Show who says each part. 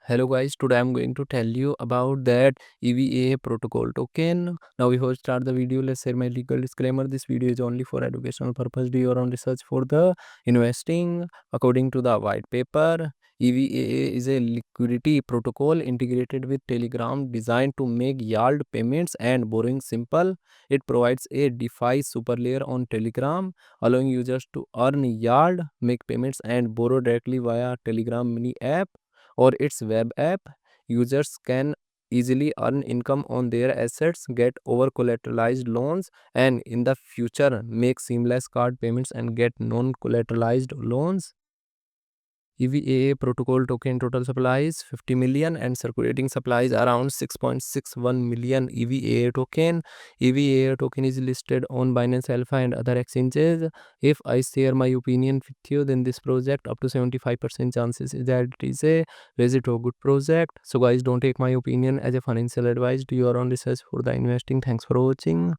Speaker 1: Hello guys, today I'm going to tell you about that EVAA protocol token. Now before we start the video, let's share my legal disclaimer. This video is only for educational purpose. Do your own research for the investing. According to the white paper, EVAA is a liquidity protocol integrated with Telegram designed to make yield payments and borrowing simple. It provides a DeFi super layer on Telegram, allowing users to earn yield, make payments and borrow directly via Telegram mini app or its web app. Users can easily earn income on their assets, get over collateralized loans, and in the future make seamless card payments and get non collateralized loans. EVAA protocol token total supply is 50 million and circulating supply is around 6.61 million EVAA token. EVAA token is listed on Binance Alpha and other exchanges. If I share my opinion with you, then this project up to 75% chances is that it is a legit or good project. So guys, don't take my opinion as a financial advice. Do your own research for the investing. Thanks for watching.